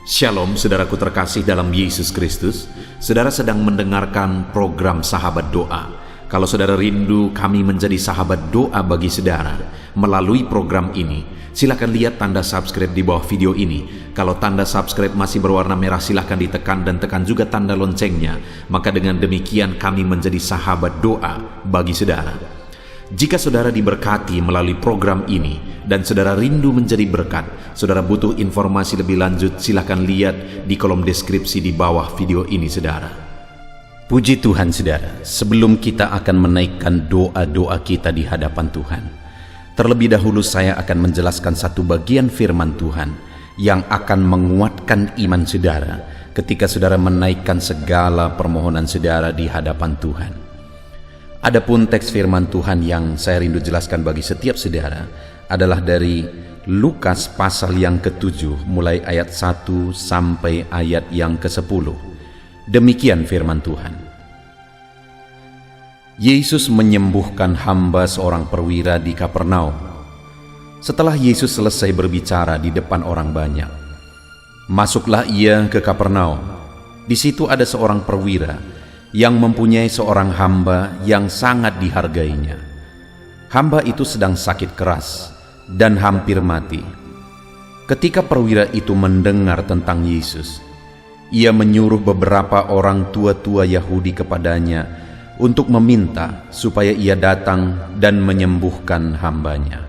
Shalom saudaraku terkasih dalam Yesus Kristus. Saudara sedang mendengarkan program Sahabat Doa. Kalau saudara rindu kami menjadi sahabat doa bagi saudara melalui program ini, silakan lihat tanda subscribe di bawah video ini. Kalau tanda subscribe masih berwarna merah, silakan ditekan dan tekan juga tanda loncengnya. Maka dengan demikian kami menjadi sahabat doa bagi saudara. Jika saudara diberkati melalui program ini dan saudara rindu menjadi berkat, saudara butuh informasi lebih lanjut, silakan lihat di kolom deskripsi di bawah video ini saudara. Puji Tuhan saudara, sebelum kita akan menaikkan doa-doa kita di hadapan Tuhan, terlebih dahulu saya akan menjelaskan satu bagian firman Tuhan yang akan menguatkan iman saudara ketika saudara menaikkan segala permohonan saudara di hadapan Tuhan. Adapun teks firman Tuhan yang saya rindu jelaskan bagi setiap saudara adalah dari Lukas pasal yang ke-7 mulai ayat 1 sampai ayat yang ke-10. Demikian firman Tuhan. Yesus menyembuhkan hamba seorang perwira di Kapernaum. Setelah Yesus selesai berbicara di depan orang banyak, masuklah ia ke Kapernaum. Di situ ada seorang perwira yang mempunyai seorang hamba yang sangat dihargainya. Hamba itu sedang sakit keras dan hampir mati. Ketika perwira itu mendengar tentang Yesus, ia menyuruh beberapa orang tua-tua Yahudi kepadanya untuk meminta supaya ia datang dan menyembuhkan hambanya.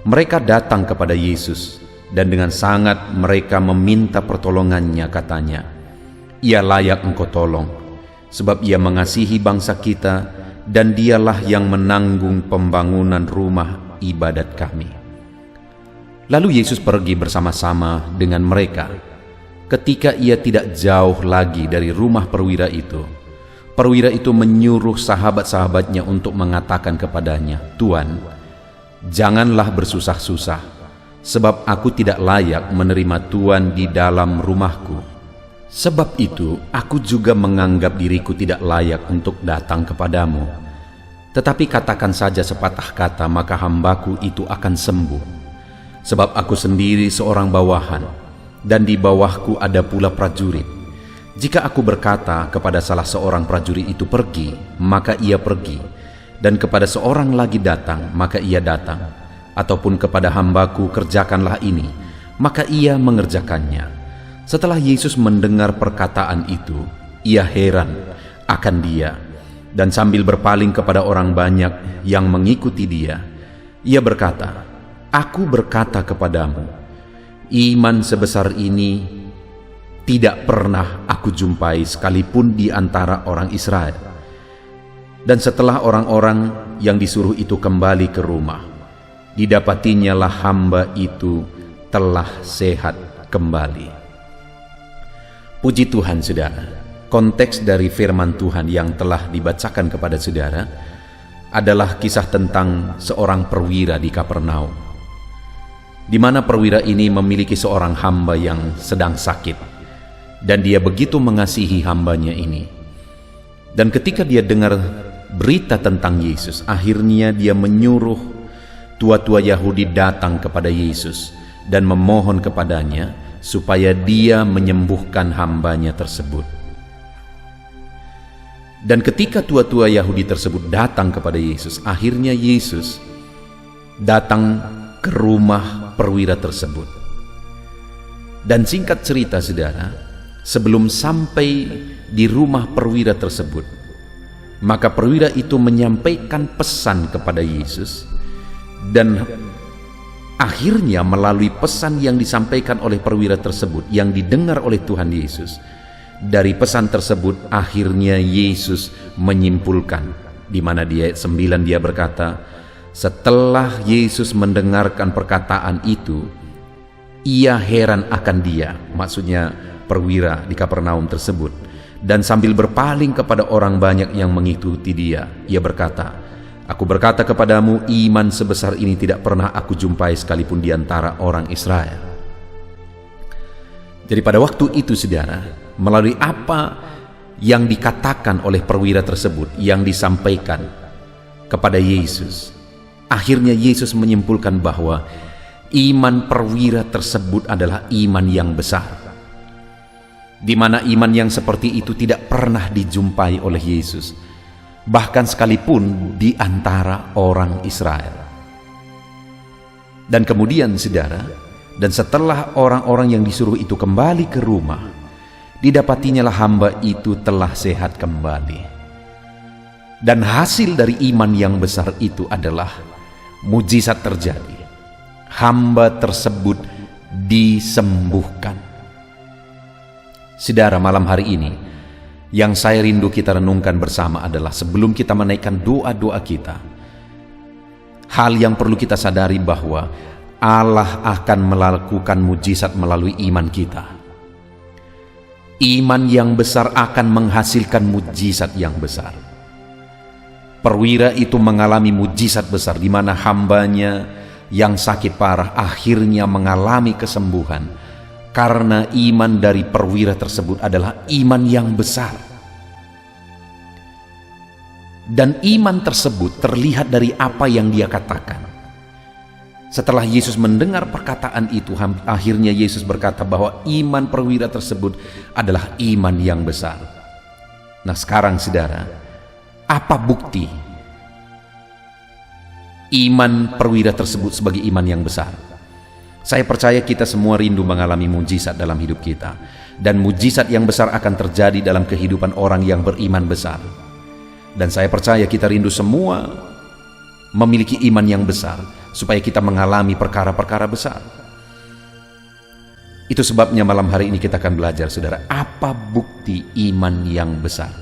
Mereka datang kepada Yesus dan dengan sangat mereka meminta pertolongannya, katanya, "Ia layak engkau tolong, sebab ia mengasihi bangsa kita dan dialah yang menanggung pembangunan rumah ibadat kami." Lalu Yesus pergi bersama-sama dengan mereka. Ketika ia tidak jauh lagi dari rumah perwira itu menyuruh sahabat-sahabatnya untuk mengatakan kepadanya, "Tuan, janganlah bersusah-susah, sebab aku tidak layak menerima Tuan di dalam rumahku. Sebab itu, aku juga menganggap diriku tidak layak untuk datang kepadamu. Tetapi katakan saja sepatah kata, maka hambaku itu akan sembuh. Sebab aku sendiri seorang bawahan, dan di bawahku ada pula prajurit. Jika aku berkata kepada salah seorang prajurit itu pergi, maka ia pergi. Dan kepada seorang lagi datang, maka ia datang. Ataupun kepada hambaku kerjakanlah ini, maka ia mengerjakannya." Setelah Yesus mendengar perkataan itu, ia heran akan dia, dan sambil berpaling kepada orang banyak yang mengikuti dia, ia berkata, "Aku berkata kepadamu, iman sebesar ini tidak pernah aku jumpai sekalipun di antara orang Israel." Dan setelah orang-orang yang disuruh itu kembali ke rumah, didapatinya lah hamba itu telah sehat kembali. Puji Tuhan saudara, konteks dari firman Tuhan yang telah dibacakan kepada saudara adalah kisah tentang seorang perwira di Kapernaum, di mana perwira ini memiliki seorang hamba yang sedang sakit, dan dia begitu mengasihi hambanya ini. Dan ketika dia dengar berita tentang Yesus, akhirnya dia menyuruh tua-tua Yahudi datang kepada Yesus dan memohon kepadanya supaya dia menyembuhkan hambanya tersebut. Dan ketika tua-tua Yahudi tersebut datang kepada Yesus, akhirnya Yesus datang ke rumah perwira tersebut. Dan singkat cerita saudara, sebelum sampai di rumah perwira tersebut, maka perwira itu menyampaikan pesan kepada Yesus, dan akhirnya melalui pesan yang disampaikan oleh perwira tersebut yang didengar oleh Tuhan Yesus, dari pesan tersebut akhirnya Yesus menyimpulkan, di mana di ayat 9 dia berkata, setelah Yesus mendengarkan perkataan itu, ia heran akan dia, maksudnya perwira di Kapernaum tersebut, dan sambil berpaling kepada orang banyak yang mengikuti dia, ia berkata, "Aku berkata kepadamu, iman sebesar ini tidak pernah aku jumpai sekalipun di antara orang Israel." Jadi pada waktu itu saudara, melalui apa yang dikatakan oleh perwira tersebut, yang disampaikan kepada Yesus, akhirnya Yesus menyimpulkan bahwa iman perwira tersebut adalah iman yang besar. di mana iman yang seperti itu tidak pernah dijumpai oleh Yesus, bahkan sekalipun di antara orang Israel. Dan kemudian saudara, dan setelah orang-orang yang disuruh itu kembali ke rumah, didapatinyalah hamba itu telah sehat kembali. Dan hasil dari iman yang besar itu adalah mujizat terjadi. Hamba tersebut disembuhkan. Saudara, malam hari ini yang saya rindu kita renungkan bersama adalah sebelum kita menaikkan doa-doa kita, hal yang perlu kita sadari bahwa Allah akan melakukan mujizat melalui iman kita. Iman yang besar akan menghasilkan mujizat yang besar. Perwira itu mengalami mujizat besar di mana hambanya yang sakit parah akhirnya mengalami kesembuhan karena iman dari perwira tersebut adalah iman yang besar. Dan iman tersebut terlihat dari apa yang dia katakan. Setelah Yesus mendengar perkataan itu, akhirnya Yesus berkata bahwa iman perwira tersebut adalah iman yang besar. Nah sekarang saudara, apa bukti iman perwira tersebut sebagai iman yang besar? Saya percaya kita semua rindu mengalami mujizat dalam hidup kita, dan mujizat yang besar akan terjadi dalam kehidupan orang yang beriman besar. Dan saya percaya kita rindu semua memiliki iman yang besar supaya kita mengalami perkara-perkara besar. Itu sebabnya malam hari ini kita akan belajar, saudara, apa bukti iman yang besar.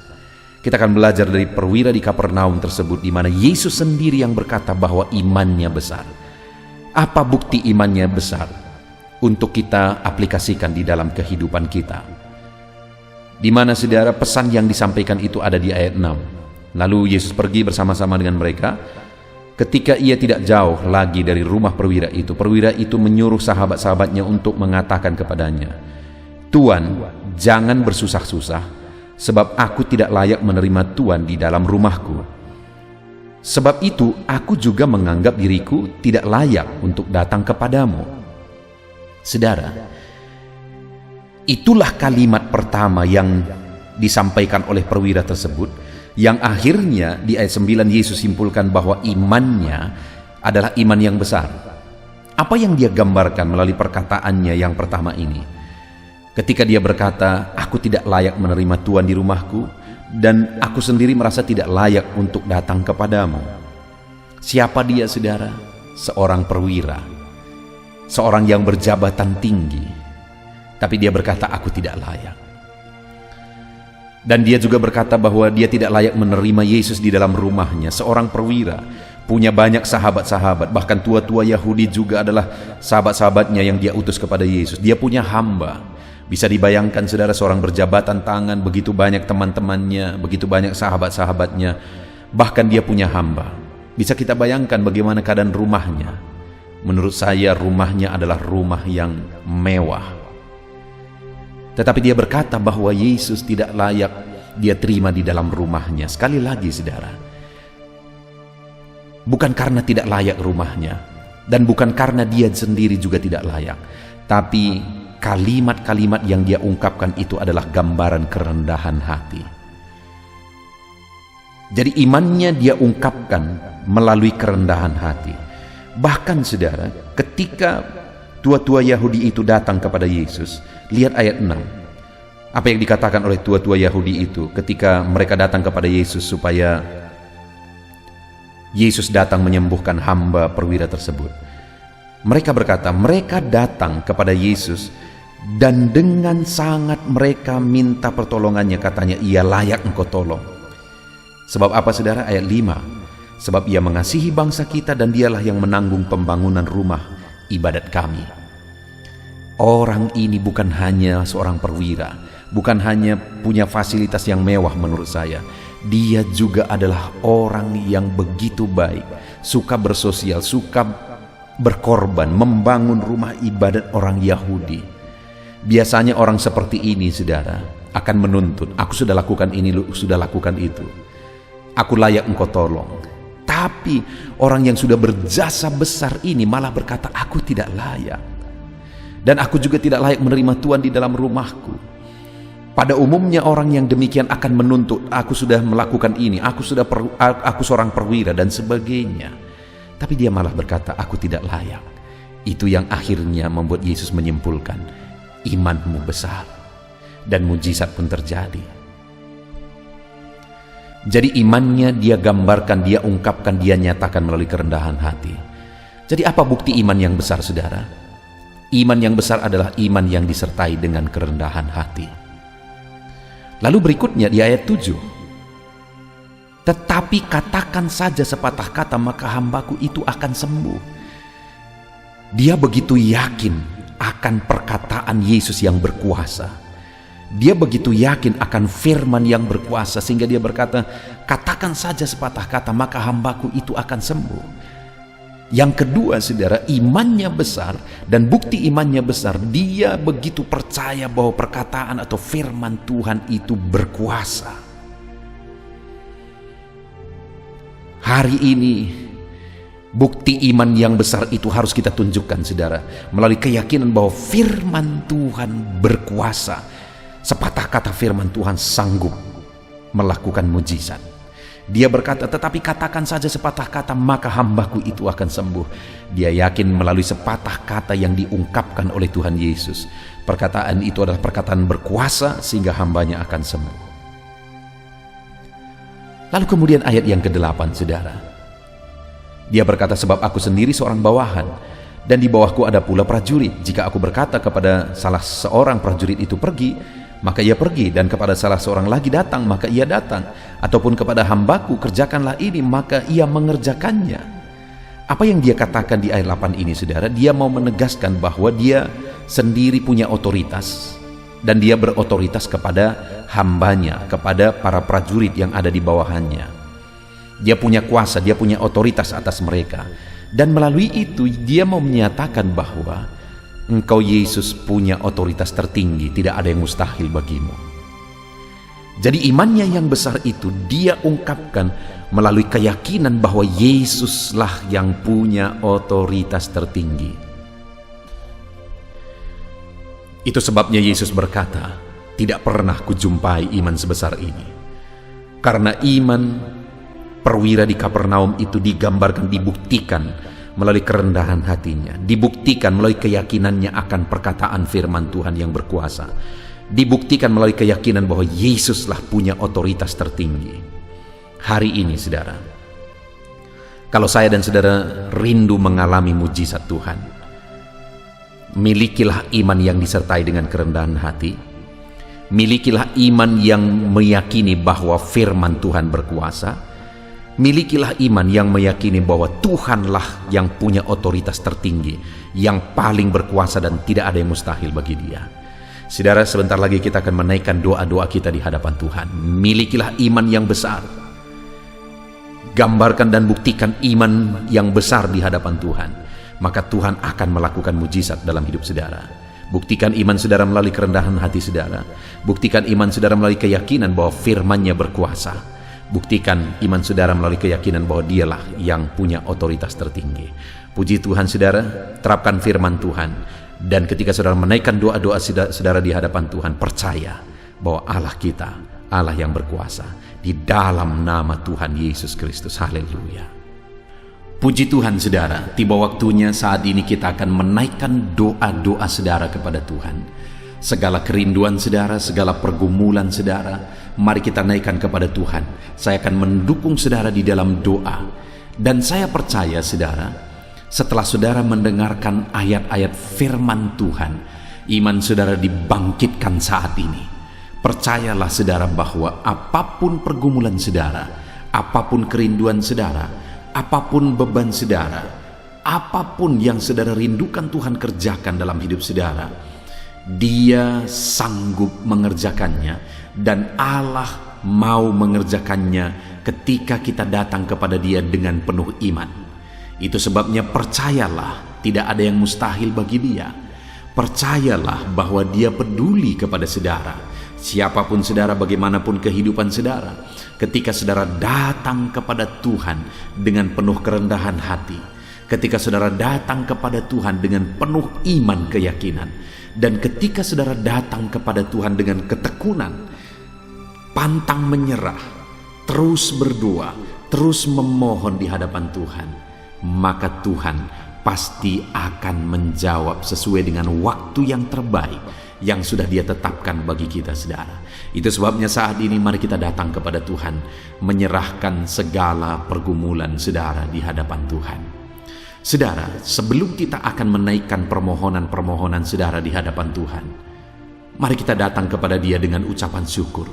Kita akan belajar dari perwira di Kapernaum tersebut, di mana Yesus sendiri yang berkata bahwa imannya besar. Apa bukti imannya besar untuk kita aplikasikan di dalam kehidupan kita? Di mana saudara, pesan yang disampaikan itu ada di ayat 6. Lalu Yesus pergi bersama-sama dengan mereka. Ketika ia tidak jauh lagi dari rumah perwira itu menyuruh sahabat-sahabatnya untuk mengatakan kepadanya, "Tuan, jangan bersusah-susah, sebab aku tidak layak menerima Tuan di dalam rumahku. Sebab itu aku juga menganggap diriku tidak layak untuk datang kepadamu." Saudara, itulah kalimat pertama yang disampaikan oleh perwira tersebut, yang akhirnya di ayat 9 Yesus simpulkan bahwa imannya adalah iman yang besar. Apa yang dia gambarkan melalui perkataannya yang pertama ini? Ketika dia berkata, "Aku tidak layak menerima Tuhan di rumahku, dan aku sendiri merasa tidak layak untuk datang kepadamu." Siapa dia, saudara? Seorang perwira, seorang yang berjabatan tinggi, tapi dia berkata, "Aku tidak layak." Dan dia juga berkata bahwa dia tidak layak menerima Yesus di dalam rumahnya. Seorang perwira, punya banyak sahabat-sahabat, bahkan tua-tua Yahudi juga adalah sahabat-sahabatnya yang dia utus kepada Yesus. Dia punya hamba. Bisa dibayangkan saudara, seorang berjabatan tangan, begitu banyak teman-temannya, begitu banyak sahabat-sahabatnya, bahkan dia punya hamba. Bisa kita bayangkan bagaimana keadaan rumahnya. Menurut saya rumahnya adalah rumah yang mewah. Tetapi dia berkata bahwa Yesus tidak layak dia terima di dalam rumahnya. Sekali lagi saudara, bukan karena tidak layak rumahnya, dan bukan karena dia sendiri juga tidak layak, tapi kalimat-kalimat yang dia ungkapkan itu adalah gambaran kerendahan hati. Jadi imannya dia ungkapkan melalui kerendahan hati. Bahkan saudara, ketika tua-tua Yahudi itu datang kepada Yesus, lihat ayat 6. Apa yang dikatakan oleh tua-tua Yahudi itu ketika mereka datang kepada Yesus supaya Yesus datang menyembuhkan hamba perwira tersebut. Mereka berkata, mereka datang kepada Yesus dan dengan sangat mereka minta pertolongannya, katanya, "Ia layak engkau tolong." Sebab apa saudara? Ayat 5. "Sebab ia mengasihi bangsa kita dan dialah yang menanggung pembangunan rumah ibadat kami." Orang ini bukan hanya seorang perwira, bukan hanya punya fasilitas yang mewah menurut saya. Dia juga adalah orang yang begitu baik, suka bersosial, suka berkorban, membangun rumah ibadat orang Yahudi. Biasanya orang seperti ini, saudara, akan menuntut, "Aku sudah lakukan ini, lu sudah lakukan itu. Aku layak engkau tolong." Tapi orang yang sudah berjasa besar ini malah berkata, "Aku tidak layak. Dan aku juga tidak layak menerima Tuhan di dalam rumahku." Pada umumnya orang yang demikian akan menuntut, aku sudah melakukan ini, aku seorang perwira dan sebagainya. Tapi dia malah berkata, aku tidak layak. Itu yang akhirnya membuat Yesus menyimpulkan, imanmu besar. Dan mujizat pun terjadi. Jadi imannya dia gambarkan, dia ungkapkan, dia nyatakan melalui kerendahan hati. Jadi apa bukti iman yang besar, saudara? Iman yang besar adalah iman yang disertai dengan kerendahan hati. Lalu berikutnya di ayat 7. Tetapi katakan saja sepatah kata, maka hambaku itu akan sembuh. Dia begitu yakin akan perkataan Yesus yang berkuasa. Dia begitu yakin akan firman yang berkuasa, sehingga dia berkata, katakan saja sepatah kata, maka hambaku itu akan sembuh. Yang kedua, saudara, imannya besar, dan bukti imannya besar, dia begitu percaya bahwa perkataan atau firman Tuhan itu berkuasa. Hari ini, bukti iman yang besar itu harus kita tunjukkan, saudara, melalui keyakinan bahwa firman Tuhan berkuasa. Sepatah kata firman Tuhan sanggup melakukan mujizat. Dia berkata, tetapi katakan saja sepatah kata, maka hambaku itu akan sembuh. Dia yakin melalui sepatah kata yang diungkapkan oleh Tuhan Yesus, perkataan itu adalah perkataan berkuasa sehingga hambanya akan sembuh. Lalu kemudian ayat yang ke-8, saudara. Dia berkata, sebab aku sendiri seorang bawahan, dan di bawahku ada pula prajurit. Jika aku berkata kepada salah seorang prajurit itu pergi, maka ia pergi, dan kepada salah seorang lagi datang, maka ia datang. Ataupun kepada hambaku, kerjakanlah ini, maka ia mengerjakannya. Apa yang dia katakan di ayat 8 ini, saudara? Dia mau menegaskan bahwa dia sendiri punya otoritas, dan dia berotoritas kepada hambanya, kepada para prajurit yang ada di bawahannya. Dia punya kuasa, dia punya otoritas atas mereka. Dan melalui itu dia mau menyatakan bahwa engkau Yesus punya otoritas tertinggi, tidak ada yang mustahil bagimu. Jadi imannya yang besar itu dia ungkapkan melalui keyakinan bahwa Yesuslah yang punya otoritas tertinggi. Itu sebabnya Yesus berkata, tidak pernah kujumpai iman sebesar ini. Karena iman perwira di Kapernaum itu digambarkan, dibuktikan melalui kerendahan hatinya, dibuktikan melalui keyakinannya akan perkataan firman Tuhan yang berkuasa, dibuktikan melalui keyakinan bahwa Yesuslah punya otoritas tertinggi. Hari ini, saudara, kalau saya dan saudara rindu mengalami mujizat Tuhan, milikilah iman yang disertai dengan kerendahan hati, milikilah iman yang meyakini bahwa firman Tuhan berkuasa, milikilah iman yang meyakini bahwa Tuhanlah yang punya otoritas tertinggi, yang paling berkuasa dan tidak ada yang mustahil bagi dia. Saudara, sebentar lagi kita akan menaikkan doa-doa kita di hadapan Tuhan. Milikilah iman yang besar. Gambarkan dan buktikan iman yang besar di hadapan Tuhan. Maka Tuhan akan melakukan mujizat dalam hidup saudara. Buktikan iman saudara melalui kerendahan hati saudara. Buktikan iman saudara melalui keyakinan bahwa firman-Nya berkuasa. Buktikan iman saudara melalui keyakinan bahwa dialah yang punya otoritas tertinggi. Puji Tuhan, saudara, terapkan firman Tuhan. Dan ketika saudara menaikkan doa-doa saudara di hadapan Tuhan, percaya bahwa Allah kita, Allah yang berkuasa. Di dalam nama Tuhan Yesus Kristus. Haleluya. Puji Tuhan, saudara, tiba waktunya saat ini kita akan menaikkan doa-doa saudara kepada Tuhan. Segala kerinduan saudara, segala pergumulan saudara, mari kita naikkan kepada Tuhan. Saya akan mendukung saudara di dalam doa. Dan saya percaya, saudara, setelah saudara mendengarkan ayat-ayat firman Tuhan, iman saudara dibangkitkan saat ini. Percayalah saudara bahwa apapun pergumulan saudara, apapun kerinduan saudara, apapun beban saudara, apapun yang saudara rindukan Tuhan kerjakan dalam hidup saudara, Dia sanggup mengerjakannya, dan Allah mau mengerjakannya ketika kita datang kepada Dia dengan penuh iman. Itu sebabnya percayalah, tidak ada yang mustahil bagi Dia. Percayalah bahwa Dia peduli kepada saudara. Siapapun saudara, bagaimanapun kehidupan saudara, ketika saudara datang kepada Tuhan dengan penuh kerendahan hati, ketika saudara datang kepada Tuhan dengan penuh iman keyakinan, dan ketika saudara datang kepada Tuhan dengan ketekunan, pantang menyerah, terus berdoa, terus memohon di hadapan Tuhan, maka Tuhan pasti akan menjawab sesuai dengan waktu yang terbaik yang sudah Dia tetapkan bagi kita, saudara. Itu sebabnya saat ini mari kita datang kepada Tuhan, menyerahkan segala pergumulan saudara di hadapan Tuhan. Saudara, sebelum kita akan menaikkan permohonan-permohonan saudara di hadapan Tuhan, mari kita datang kepada Dia dengan ucapan syukur.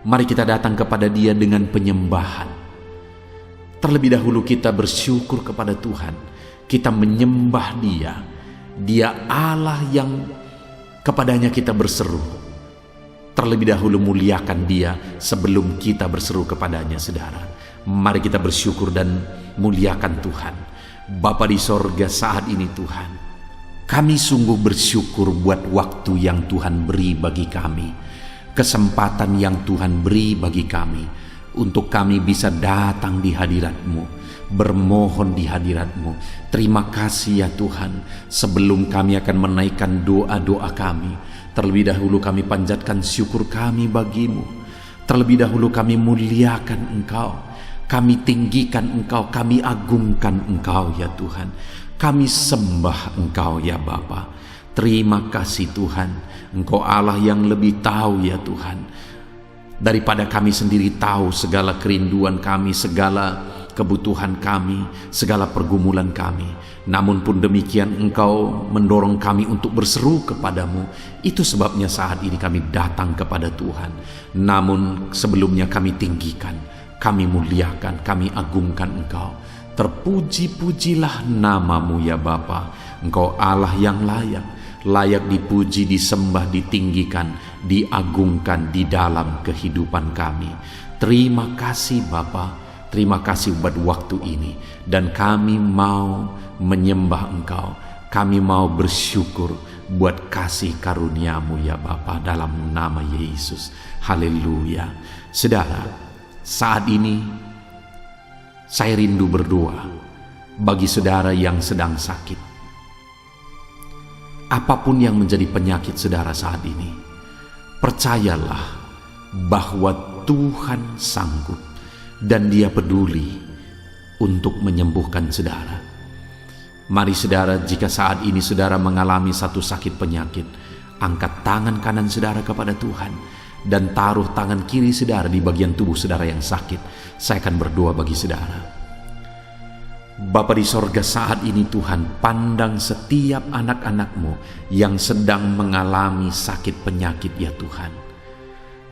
Mari kita datang kepada Dia dengan penyembahan. Terlebih dahulu kita bersyukur kepada Tuhan. Kita menyembah Dia. Dia Allah yang kepadanya kita berseru. Terlebih dahulu muliakan Dia sebelum kita berseru kepadanya, saudara. Mari kita bersyukur dan muliakan Tuhan. Bapa di sorga, saat ini Tuhan, kami sungguh bersyukur buat waktu yang Tuhan beri bagi kami, kesempatan yang Tuhan beri bagi kami, untuk kami bisa datang di hadirat-Mu, bermohon di hadirat-Mu. Terima kasih ya Tuhan. Sebelum kami akan menaikkan doa-doa kami, terlebih dahulu kami panjatkan syukur kami bagi-Mu. Terlebih dahulu kami muliakan Engkau, kami tinggikan Engkau, kami agungkan Engkau ya Tuhan. Kami sembah Engkau ya Bapa. Terima kasih Tuhan, Engkau Allah yang lebih tahu ya Tuhan, daripada kami sendiri tahu segala kerinduan kami, segala kebutuhan kami, segala pergumulan kami. Namun pun demikian Engkau mendorong kami untuk berseru kepadamu. Itu sebabnya saat ini kami datang kepada Tuhan. Namun sebelumnya kami tinggikan, kami muliakan, kami agungkan Engkau. Terpuji-pujilah nama-Mu ya Bapa. Engkau Allah yang layak, layak dipuji, disembah, ditinggikan, diagungkan di dalam kehidupan kami. Terima kasih Bapa. Terima kasih buat waktu ini, dan kami mau menyembah Engkau. Kami mau bersyukur buat kasih karunia-Mu ya Bapa, dalam nama Yesus. Haleluya. Saudara, saat ini saya rindu berdoa bagi saudara yang sedang sakit. Apapun yang menjadi penyakit saudara saat ini, percayalah bahwa Tuhan sanggup dan Dia peduli untuk menyembuhkan saudara. Mari saudara, jika saat ini saudara mengalami satu sakit penyakit, angkat tangan kanan saudara kepada Tuhan dan taruh tangan kiri saudara di bagian tubuh saudara yang sakit. Saya akan berdoa bagi saudara. Bapa di sorga, saat ini Tuhan, pandang setiap anak-anak-Mu yang sedang mengalami sakit penyakit ya Tuhan.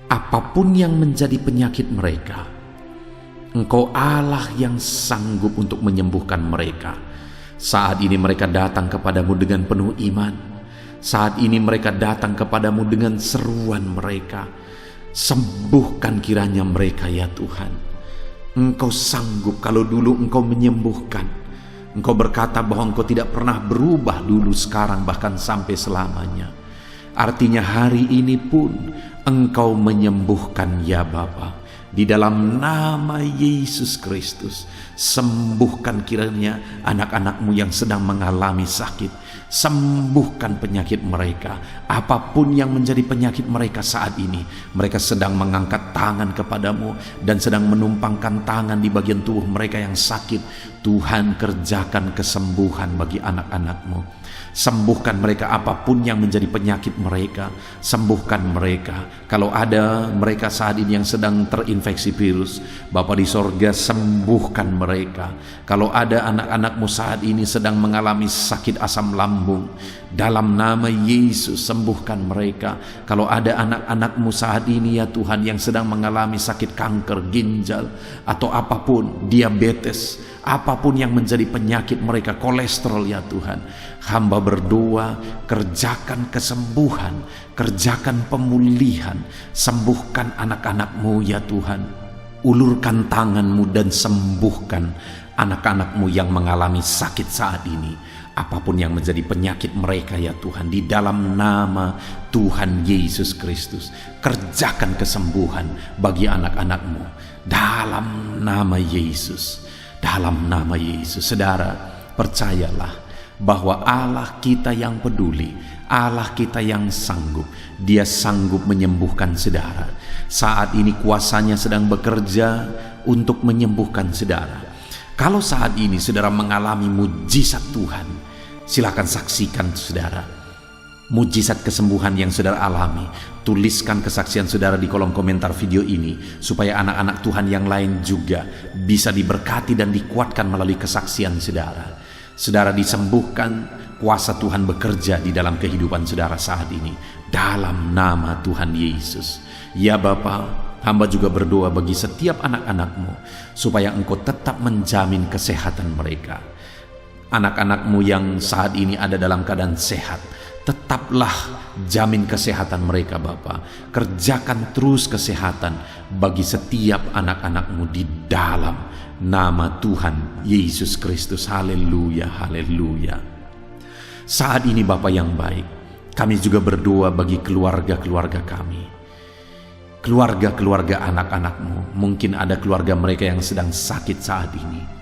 Apapun yang menjadi penyakit mereka, Engkau Allah yang sanggup untuk menyembuhkan mereka. Saat ini mereka datang kepadamu dengan penuh iman. Saat ini mereka datang kepadamu dengan seruan mereka. Sembuhkan kiranya mereka ya Tuhan. Engkau sanggup. Kalau dulu Engkau menyembuhkan, Engkau berkata bahwa Engkau tidak pernah berubah dulu, sekarang, bahkan sampai selamanya. Artinya hari ini pun Engkau menyembuhkan ya Bapa. Di dalam nama Yesus Kristus, sembuhkan kiranya anak-anak-Mu yang sedang mengalami sakit. Sembuhkan penyakit mereka. Apapun yang menjadi penyakit mereka saat ini, mereka sedang mengangkat tangan kepadamu dan sedang menumpangkan tangan di bagian tubuh mereka yang sakit. Tuhan, kerjakan kesembuhan bagi anak-anak-Mu. Sembuhkan mereka, apapun yang menjadi penyakit mereka, sembuhkan mereka. Kalau ada mereka saat ini yang sedang terinfeksi virus, Bapa di sorga, sembuhkan mereka. Kalau ada anak-anak-Mu saat ini sedang mengalami sakit asam lambung, dalam nama Yesus sembuhkan mereka. Kalau ada anak-anak-Mu saat ini ya Tuhan yang sedang mengalami sakit kanker ginjal atau apapun, diabetes, apapun yang menjadi penyakit mereka, kolesterol ya Tuhan, hamba berdoa, kerjakan kesembuhan, kerjakan pemulihan, sembuhkan anak-anak-Mu ya Tuhan. Ulurkan tangan-Mu dan sembuhkan anak-anak-Mu yang mengalami sakit saat ini. Apapun yang menjadi penyakit mereka ya Tuhan, di dalam nama Tuhan Yesus Kristus, kerjakan kesembuhan bagi anak-anak-Mu dalam nama Yesus. dalam nama Yesus. Saudara, percayalah bahwa Allah kita yang peduli, Allah kita yang sanggup. Dia sanggup menyembuhkan saudara. Saat ini kuasanya sedang bekerja untuk menyembuhkan saudara. Kalau saat ini saudara mengalami mujizat Tuhan, silakan saksikan saudara mujizat kesembuhan yang saudara alami. Tuliskan kesaksian saudara di kolom komentar video ini, supaya anak-anak Tuhan yang lain juga bisa diberkati dan dikuatkan melalui kesaksian saudara. Saudara disembuhkan, kuasa Tuhan bekerja di dalam kehidupan saudara saat ini, dalam nama Tuhan Yesus. Ya Bapa, hamba juga berdoa bagi setiap anak-anak-Mu, supaya Engkau tetap menjamin kesehatan mereka. Anak-anak-Mu yang saat ini ada dalam keadaan sehat, tetaplah jamin kesehatan mereka Bapa. Kerjakan terus kesehatan bagi setiap anak-anak-Mu di dalam nama Tuhan Yesus Kristus. Haleluya, haleluya. Saat ini Bapa yang baik, kami juga berdoa bagi keluarga-keluarga kami, keluarga-keluarga anak-anak-Mu. Mungkin ada keluarga mereka yang sedang sakit saat ini.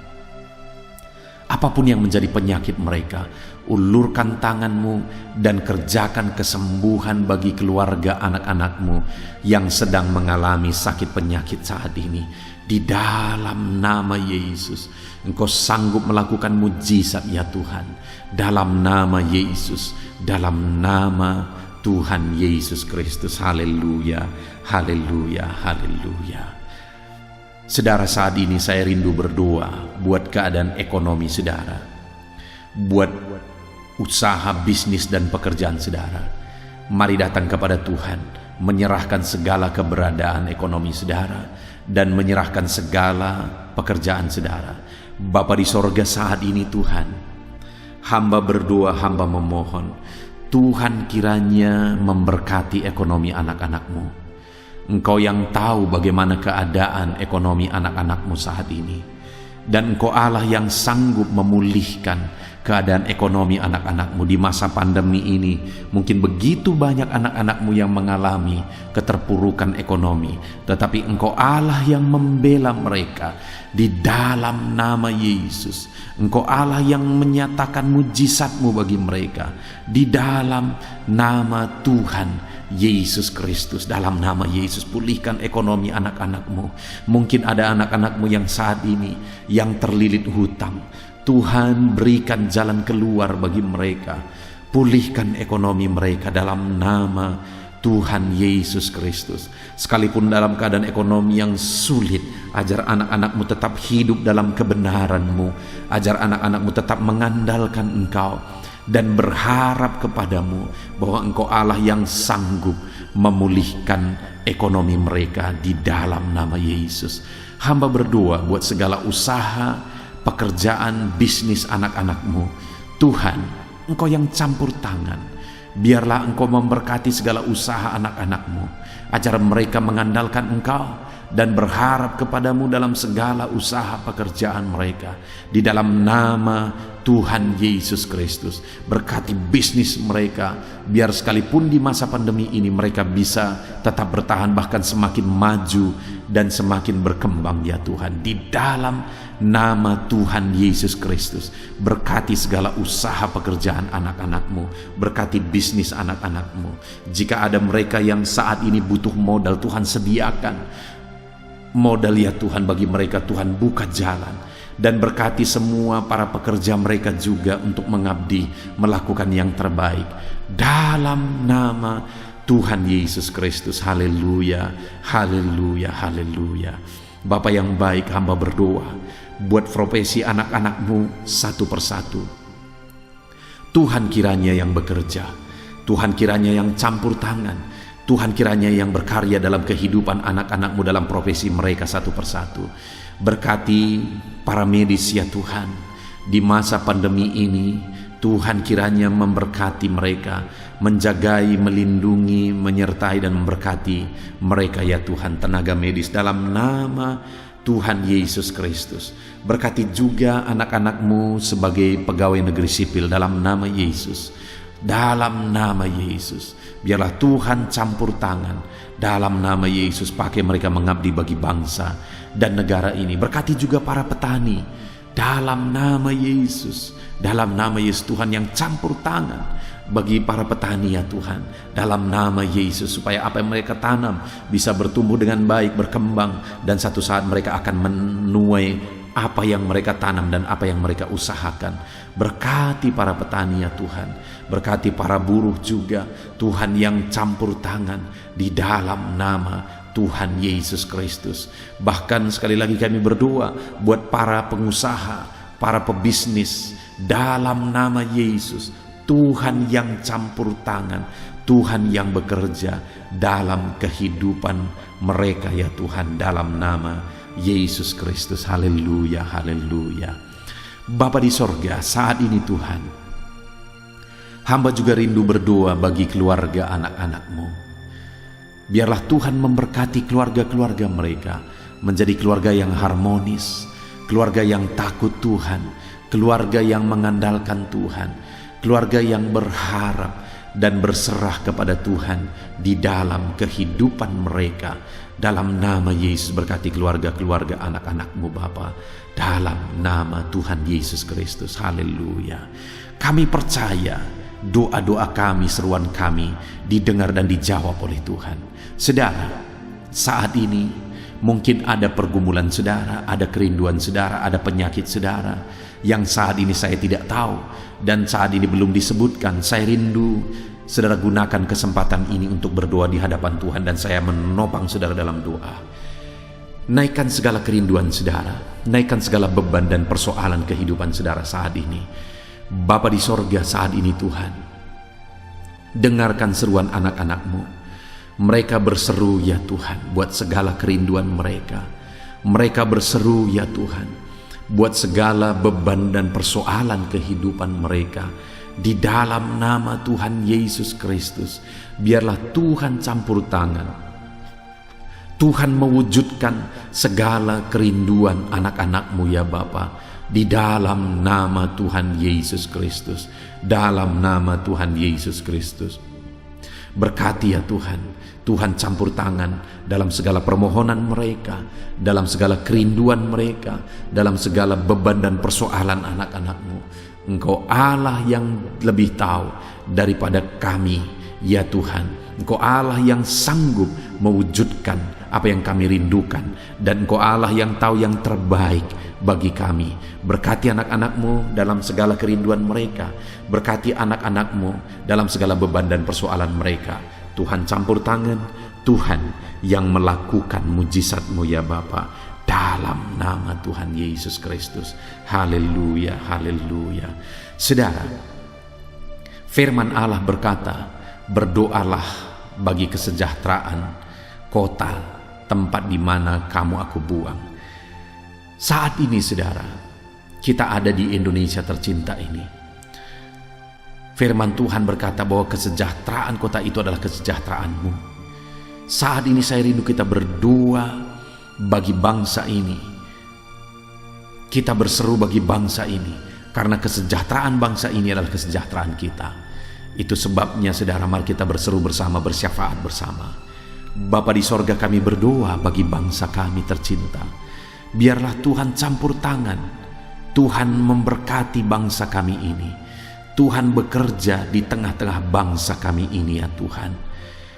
Apapun yang menjadi penyakit mereka, ulurkan tangan-Mu dan kerjakan kesembuhan bagi keluarga anak-anak-Mu yang sedang mengalami sakit penyakit saat ini. Di dalam nama Yesus, Engkau sanggup melakukan mujizat ya Tuhan. Dalam nama Yesus, dalam nama Tuhan Yesus Kristus. Haleluya, haleluya, haleluya. Saudara, saat ini saya rindu berdoa buat keadaan ekonomi saudara, buat usaha, bisnis, dan pekerjaan saudara. Mari datang kepada Tuhan, menyerahkan segala keberadaan ekonomi saudara dan menyerahkan segala pekerjaan saudara. Bapa di sorga, saat ini Tuhan, hamba berdoa, hamba memohon, Tuhan kiranya memberkati ekonomi anak-anak-Mu. Engkau yang tahu bagaimana keadaan ekonomi anak-anak-Mu saat ini. Dan Engkau Allah yang sanggup memulihkan keadaan ekonomi anak-anak-Mu di masa pandemi ini. Mungkin begitu banyak anak-anak-Mu yang mengalami keterpurukan ekonomi, tetapi Engkau Allah yang membela mereka di dalam nama Yesus. Engkau Allah yang menyatakan mujizat-Mu bagi mereka di dalam nama Tuhan Yesus Kristus. Dalam nama Yesus, pulihkan ekonomi anak-anak-Mu. Mungkin ada anak-anak-Mu yang saat ini yang terlilit hutang. Tuhan, berikan jalan keluar bagi mereka. Pulihkan ekonomi mereka dalam nama Tuhan Yesus Kristus. Sekalipun dalam keadaan ekonomi yang sulit, ajar anak-anak-Mu tetap hidup dalam kebenaran-Mu. Ajar anak-anak-Mu tetap mengandalkan Engkau dan berharap kepadamu bahwa Engkau Allah yang sanggup memulihkan ekonomi mereka di dalam nama Yesus. Hamba berdoa buat segala usaha, pekerjaan, bisnis anak-anak-Mu. Tuhan, Engkau yang campur tangan. Biarlah Engkau memberkati segala usaha anak-anak-Mu. Ajar mereka mengandalkan Engkau dan berharap kepadamu dalam segala usaha pekerjaan mereka. Di dalam nama Tuhan Yesus Kristus, berkati bisnis mereka, biar sekalipun di masa pandemi ini mereka bisa tetap bertahan, bahkan semakin maju dan semakin berkembang ya Tuhan. Di dalam nama Tuhan Yesus Kristus, berkati segala usaha pekerjaan anak-anak-Mu, berkati bisnis anak-anak-Mu. Jika ada mereka yang saat ini butuh modal, Tuhan sediakan modal ya Tuhan bagi mereka. Tuhan buka jalan dan berkati semua para pekerja mereka juga untuk mengabdi, melakukan yang terbaik dalam nama Tuhan Yesus Kristus. Haleluya, haleluya, haleluya. Bapa yang baik, hamba berdoa buat profesi anak-anak-Mu satu persatu. Tuhan kiranya yang bekerja, Tuhan kiranya yang campur tangan, Tuhan kiranya yang berkarya dalam kehidupan anak-anak-Mu dalam profesi mereka satu persatu. Berkati para medis ya Tuhan di masa pandemi ini. Tuhan kiranya memberkati mereka, menjagai, melindungi, menyertai dan memberkati mereka ya Tuhan, tenaga medis dalam nama Tuhan Yesus Kristus. Berkati juga anak-anak-Mu sebagai pegawai negeri sipil dalam nama Yesus. Dalam nama Yesus, biarlah Tuhan campur tangan. Dalam nama Yesus, pakai mereka mengabdi bagi bangsa dan negara ini. Berkati juga para petani, dalam nama Yesus. Dalam nama Yesus, Tuhan yang campur tangan bagi para petani ya Tuhan, dalam nama Yesus, supaya apa yang mereka tanam bisa bertumbuh dengan baik, berkembang, dan satu saat mereka akan menuai apa yang mereka tanam dan apa yang mereka usahakan. Berkati para petani ya Tuhan, berkati para buruh juga Tuhan yang campur tangan di dalam nama Tuhan Yesus Kristus. Bahkan sekali lagi kami berdoa buat para pengusaha, para pebisnis, dalam nama Yesus, Tuhan yang campur tangan, Tuhan yang bekerja dalam kehidupan mereka ya Tuhan, dalam nama Yesus Kristus. Haleluya, haleluya. Bapa di sorga, saat ini Tuhan, hamba juga rindu berdoa bagi keluarga anak-anak-Mu. Biarlah Tuhan memberkati keluarga-keluarga mereka menjadi keluarga yang harmonis, keluarga yang takut Tuhan, keluarga yang mengandalkan Tuhan, keluarga yang berharap dan berserah kepada Tuhan di dalam kehidupan mereka. Dalam nama Yesus, berkati keluarga-keluarga anak-anak-Mu Bapa, dalam nama Tuhan Yesus Kristus. Haleluya. Kami percaya doa-doa kami, seruan kami didengar dan dijawab oleh Tuhan. Saudara, saat ini mungkin ada pergumulan saudara, ada kerinduan saudara, ada penyakit saudara yang saat ini saya tidak tahu dan saat ini belum disebutkan. Saya rindu saudara gunakan kesempatan ini untuk berdoa di hadapan Tuhan, dan saya menopang saudara dalam doa. Naikkan segala kerinduan saudara, naikkan segala beban dan persoalan kehidupan saudara saat ini. Bapa di sorga, saat ini Tuhan, dengarkan seruan anak-anak-Mu. Mereka berseru ya Tuhan buat segala kerinduan mereka. Mereka berseru ya Tuhan buat segala beban dan persoalan kehidupan mereka. Di dalam nama Tuhan Yesus Kristus, biarlah Tuhan campur tangan. Tuhan mewujudkan segala kerinduan anak-anak-Mu ya Bapa, di dalam nama Tuhan Yesus Kristus. Dalam nama Tuhan Yesus Kristus, berkati ya Tuhan. Tuhan campur tangan dalam segala permohonan mereka, dalam segala kerinduan mereka, dalam segala beban dan persoalan anak-anak-Mu. Engkau Allah yang lebih tahu daripada kami ya Tuhan. Engkau Allah yang sanggup mewujudkan apa yang kami rindukan, dan Engkau Allah yang tahu yang terbaik bagi kami. Berkati anak-anak-Mu dalam segala kerinduan mereka, berkati anak-anak-Mu dalam segala beban dan persoalan mereka. Tuhan campur tangan, Tuhan yang melakukan mujizat-Mu ya Bapa, dalam nama Tuhan Yesus Kristus. Haleluya, haleluya. Saudara, firman Allah berkata, berdoalah bagi kesejahteraan kota tempat di mana kamu aku buang. Saat ini saudara, kita ada di Indonesia tercinta ini. Firman Tuhan berkata bahwa kesejahteraan kota itu adalah kesejahteraan-Mu. Saat ini saya rindu kita berdoa bagi bangsa ini. Kita berseru bagi bangsa ini, karena kesejahteraan bangsa ini adalah kesejahteraan kita. Itu sebabnya saudara, mari kita berseru bersama, bersyafaat bersama. Bapa di sorga, kami berdoa bagi bangsa kami tercinta. Biarlah Tuhan campur tangan, Tuhan memberkati bangsa kami ini. Tuhan bekerja di tengah-tengah bangsa kami ini ya Tuhan.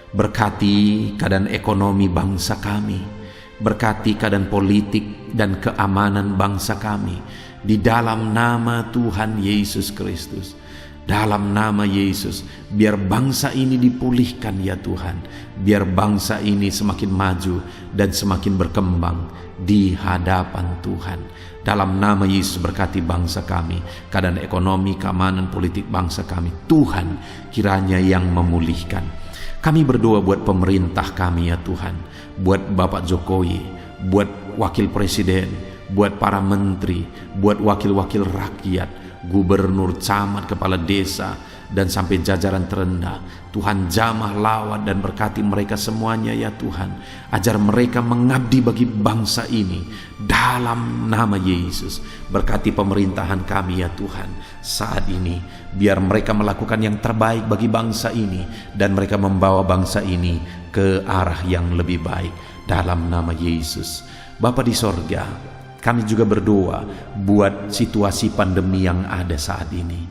Berkati keadaan ekonomi bangsa kami, berkati keadaan politik dan keamanan bangsa kami, di dalam nama Tuhan Yesus Kristus. Dalam nama Yesus, biar bangsa ini dipulihkan ya Tuhan. Biar bangsa ini semakin maju dan semakin berkembang di hadapan Tuhan. Dalam nama Yesus, berkati bangsa kami, keadaan ekonomi, keamanan, politik bangsa kami. Tuhan kiranya yang memulihkan. Kami berdoa buat pemerintah kami ya Tuhan, buat Bapak Jokowi, buat Wakil Presiden, buat para menteri, buat wakil-wakil rakyat, gubernur, camat, kepala desa, dan sampai jajaran terendah. Tuhan jamah lawat dan berkati mereka semuanya ya Tuhan. Ajar mereka mengabdi bagi bangsa ini dalam nama Yesus. Berkati pemerintahan kami ya Tuhan saat ini. Biar mereka melakukan yang terbaik bagi bangsa ini, dan mereka membawa bangsa ini ke arah yang lebih baik dalam nama Yesus. Bapa di sorga, kami juga berdoa buat situasi pandemi yang ada saat ini.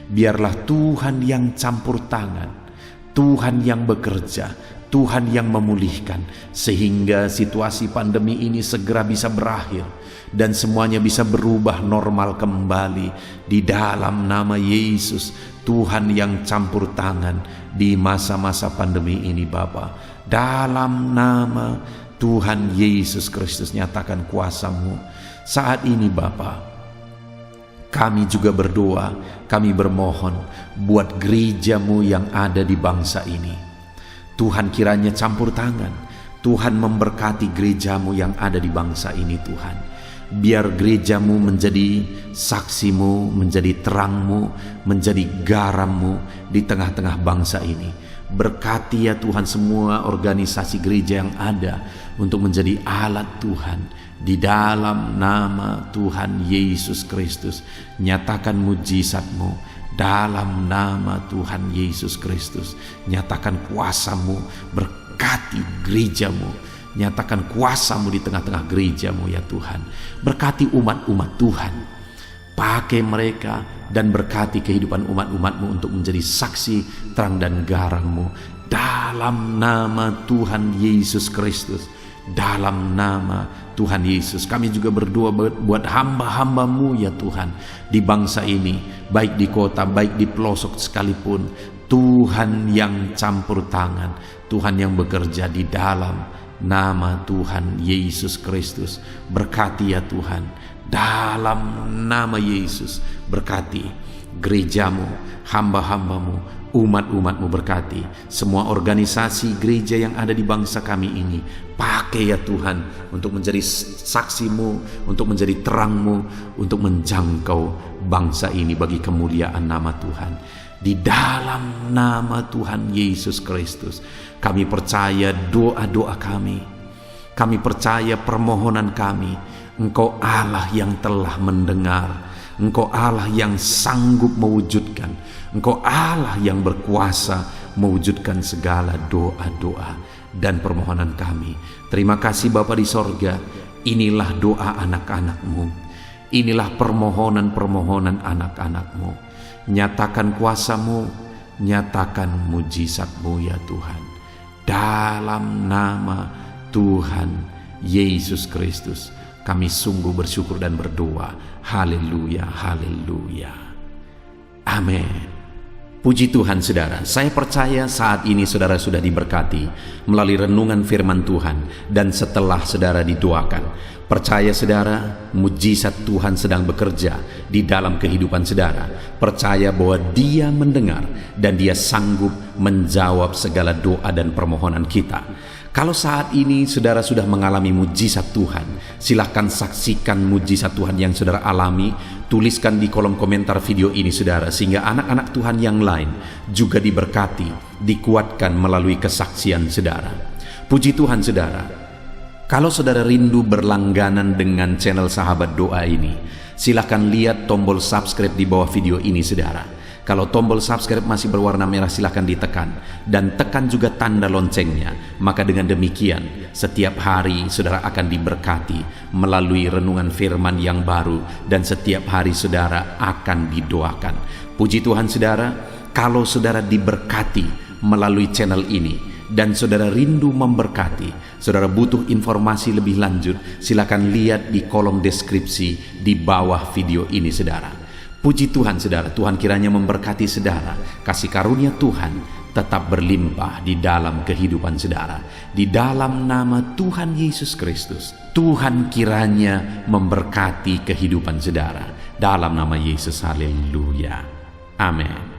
Biarlah Tuhan yang campur tangan, Tuhan yang bekerja, Tuhan yang memulihkan, sehingga situasi pandemi ini segera bisa berakhir dan semuanya bisa berubah normal kembali di dalam nama Yesus. Tuhan yang campur tangan di masa-masa pandemi ini Bapa, dalam nama Tuhan Yesus Kristus, nyatakan kuasa-Mu saat ini Bapa. Kami juga berdoa, kami bermohon buat gereja-Mu yang ada di bangsa ini. Tuhan kiranya campur tangan, Tuhan memberkati gereja-Mu yang ada di bangsa ini Tuhan. Biar gereja-Mu menjadi saksi-Mu, menjadi terang-Mu, menjadi garam-Mu di tengah-tengah bangsa ini. Berkati ya Tuhan semua organisasi gereja yang ada untuk menjadi alat Tuhan. Di dalam nama Tuhan Yesus Kristus, nyatakan mujizat-Mu. Dalam nama Tuhan Yesus Kristus, nyatakan kuasa-Mu, berkati gereja-Mu, nyatakan kuasa-Mu di tengah-tengah gereja-Mu ya Tuhan. Berkati umat-umat Tuhan, pakai mereka dan berkati kehidupan umat-umat-Mu untuk menjadi saksi terang dan garam-Mu. Dalam nama Tuhan Yesus Kristus, dalam nama Tuhan Yesus, kami juga berdoa buat hamba-hamba-Mu ya Tuhan di bangsa ini, baik di kota, baik di pelosok sekalipun. Tuhan yang campur tangan, Tuhan yang bekerja di dalam nama Tuhan Yesus Kristus. Berkati ya Tuhan, dalam nama Yesus, berkati gereja-Mu, hamba-hamba-Mu, umat-umat-Mu, berkati semua organisasi gereja yang ada di bangsa kami ini. Pakai ya Tuhan untuk menjadi saksi-Mu, untuk menjadi terang-Mu, untuk menjangkau bangsa ini bagi kemuliaan nama Tuhan. Di dalam nama Tuhan Yesus Kristus, kami percaya doa-doa kami, kami percaya permohonan kami. Engkau Allah yang telah mendengar, Engkau Allah yang sanggup mewujudkan, Engkau Allah yang berkuasa mewujudkan segala doa-doa dan permohonan kami. Terima kasih Bapa di sorga. Inilah doa anak-anak-Mu, inilah permohonan-permohonan anak-anak-Mu. Nyatakan kuasa-Mu, nyatakan mujizat-Mu ya Tuhan. Dalam nama Tuhan Yesus Kristus, kami sungguh bersyukur dan berdoa. Haleluya, haleluya. Amin. Puji Tuhan saudara, saya percaya saat ini saudara sudah diberkati melalui renungan firman Tuhan. Dan setelah saudara didoakan, percaya saudara, mujizat Tuhan sedang bekerja di dalam kehidupan saudara. Percaya bahwa Dia mendengar dan Dia sanggup menjawab segala doa dan permohonan kita. Kalau saat ini saudara sudah mengalami mujizat Tuhan, silahkan saksikan mujizat Tuhan yang saudara alami. Tuliskan di kolom komentar video ini saudara, sehingga anak-anak Tuhan yang lain juga diberkati, dikuatkan melalui kesaksian saudara. Puji Tuhan saudara. Kalau saudara rindu berlangganan dengan channel Sahabat Doa ini, silahkan lihat tombol subscribe di bawah video ini saudara. Kalau tombol subscribe masih berwarna merah, silahkan ditekan dan tekan juga tanda loncengnya. Maka dengan demikian setiap hari saudara akan diberkati melalui renungan firman yang baru, dan setiap hari saudara akan didoakan. Puji Tuhan saudara, kalau saudara diberkati melalui channel ini dan saudara rindu memberkati, saudara butuh informasi lebih lanjut, silakan lihat di kolom deskripsi di bawah video ini saudara. Puji Tuhan saudara, Tuhan kiranya memberkati saudara. Kasih karunia Tuhan tetap berlimpah di dalam kehidupan saudara. Di dalam nama Tuhan Yesus Kristus, Tuhan kiranya memberkati kehidupan saudara. Dalam nama Yesus, haleluya. Amin.